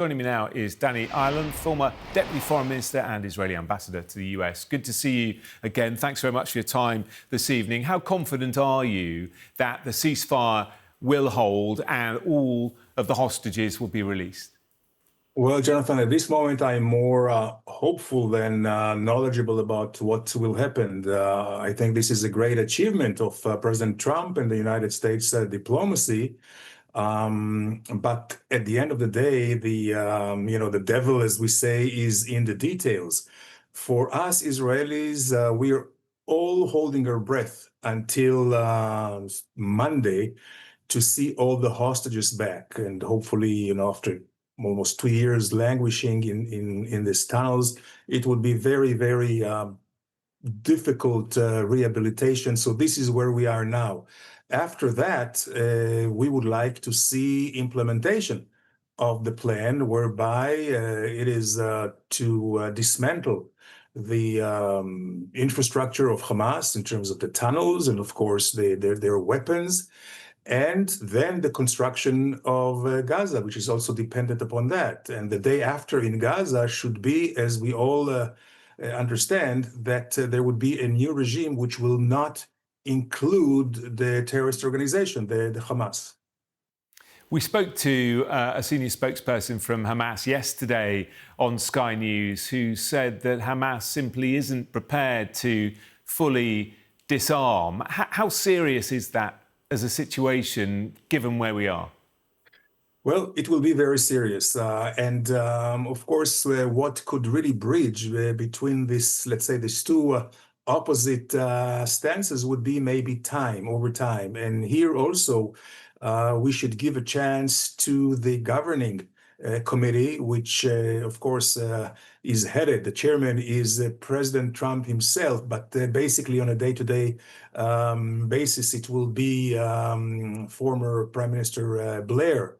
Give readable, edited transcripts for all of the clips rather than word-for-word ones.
Joining me now is Danny Ayalon, former Deputy Foreign Minister and Israeli Ambassador to the US. Good to see you again. Thanks very much for your time this evening. How confident are you that the ceasefire will hold and all of the hostages will be released? Well, Jonathan, at this moment, I'm more hopeful than knowledgeable about what will happen. I think this is a great achievement of President Trump and the United States diplomacy. But at the end of the day, the devil, as we say, is in the details. For us Israelis, we're all holding our breath until Monday to see all the hostages back, and hopefully, after almost 2 years languishing in these tunnels, it would be very, very difficult rehabilitation. So this is where we are now. After that, we would like to see implementation of the plan, whereby it is to dismantle the infrastructure of Hamas in terms of the tunnels and, of course, their weapons, and then the construction of Gaza, which is also dependent upon that. And the day after in Gaza should be, as we all understand, that there would be a new regime which will not include the terrorist organization, the Hamas. We spoke to a senior spokesperson from Hamas yesterday on Sky News who said that Hamas simply isn't prepared to fully disarm. How serious is that as a situation, given where we are? Well, it will be very serious. Of course, what could really bridge between this, let's say, these two opposite stances would be maybe time, over time. And here also, we should give a chance to the governing committee, which, of course, is headed. The chairman is President Trump himself, but basically on a day-to-day basis, it will be former Prime Minister Blair,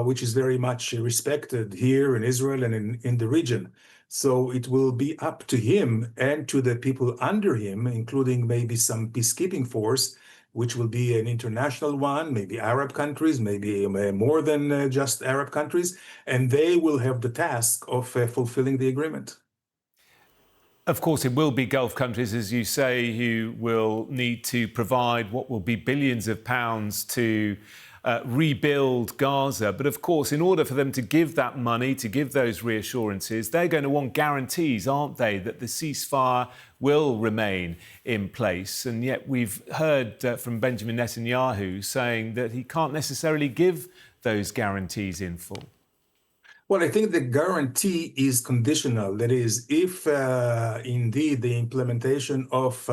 which is very much respected here in Israel and in the region. So it will be up to him and to the people under him, including maybe some peacekeeping force, which will be an international one, maybe Arab countries, maybe more than just Arab countries, and they will have the task of fulfilling the agreement. Of course, it will be Gulf countries, as you say, who will need to provide what will be billions of pounds to rebuild Gaza. But of course, in order for them to give that money, to give those reassurances, they're going to want guarantees, aren't they, that the ceasefire will remain in place. And yet we've heard from Benjamin Netanyahu saying that he can't necessarily give those guarantees in full. Well, I think the guarantee is conditional. That is, if indeed the implementation of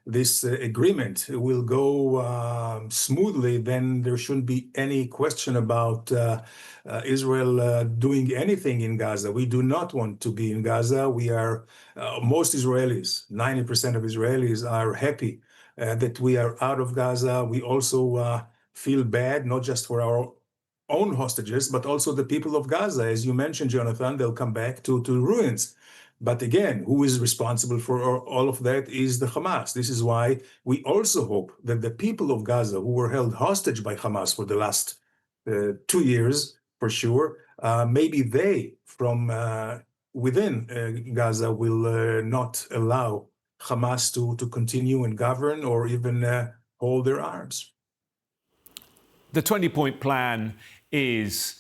this agreement will go smoothly, then there shouldn't be any question about Israel doing anything in Gaza. We do not want to be in Gaza. We are, most Israelis, 90% of Israelis are happy that we are out of Gaza. We also feel bad, not just for our own hostages, but also the people of Gaza. As you mentioned, Jonathan, they'll come back to ruins. But again, who is responsible for all of that is the Hamas. This is why we also hope that the people of Gaza who were held hostage by Hamas for the last 2 years, for sure, maybe they from within Gaza will not allow Hamas to continue and govern or even hold their arms. The 20-point plan is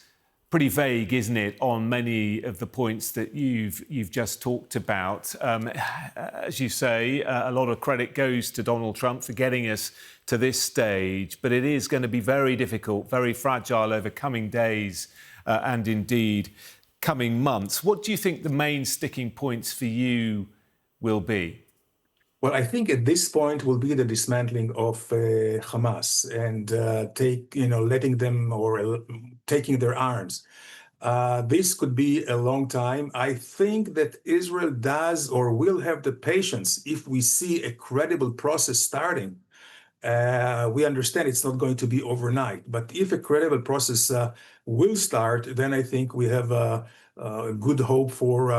pretty vague, isn't it, on many of the points that you've just talked about. As you say, a lot of credit goes to Donald Trump for getting us to this stage, but it is going to be very difficult, very fragile over coming days and indeed coming months. What do you think the main sticking points for you will be? Well, I think at this point will be the dismantling of Hamas and letting them or taking their arms. This could be a long time. I think that Israel does or will have the patience if we see a credible process starting. We understand it's not going to be overnight, but if a credible process will start, then I think we have a good hope for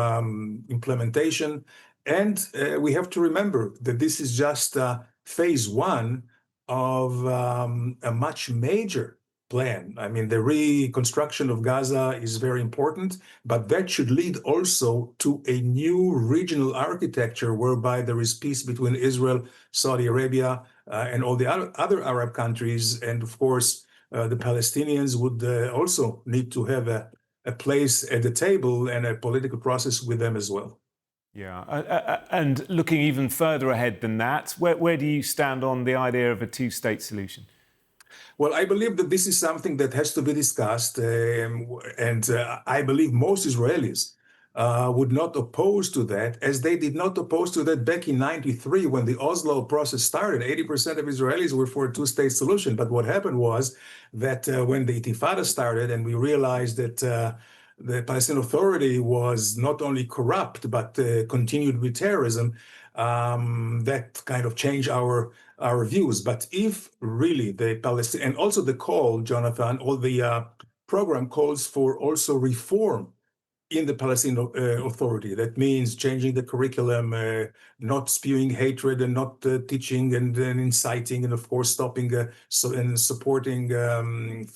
implementation. And we have to remember that this is just phase one of a much major plan. I mean, the reconstruction of Gaza is very important, but that should lead also to a new regional architecture whereby there is peace between Israel, Saudi Arabia, and all the other Arab countries. And of course, the Palestinians would also need to have a place at the table and a political process with them as well. Yeah, and looking even further ahead than that, where do you stand on the idea of a two-state solution? Well, I believe that this is something that has to be discussed, and I believe most Israelis would not oppose to that, as they did not oppose to that back in '93 when the Oslo process started. 80% of Israelis were for a two-state solution. But what happened was that when the Intifada started and we realized that the Palestinian Authority was not only corrupt, but continued with terrorism, that kind of changed our views. But if really the Palestinian, and also the call, Jonathan, all the program calls for also reform in the Palestinian Authority. That means changing the curriculum, not spewing hatred and not teaching and inciting, and of course stopping and supporting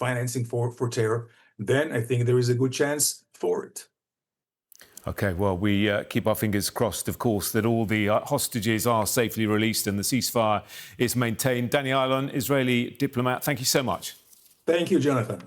financing for terror. Then I think there is a good chance for it. OK, well, we keep our fingers crossed, of course, that all the hostages are safely released and the ceasefire is maintained. Ayalon, Israeli diplomat, thank you so much. Thank you, Jonathan.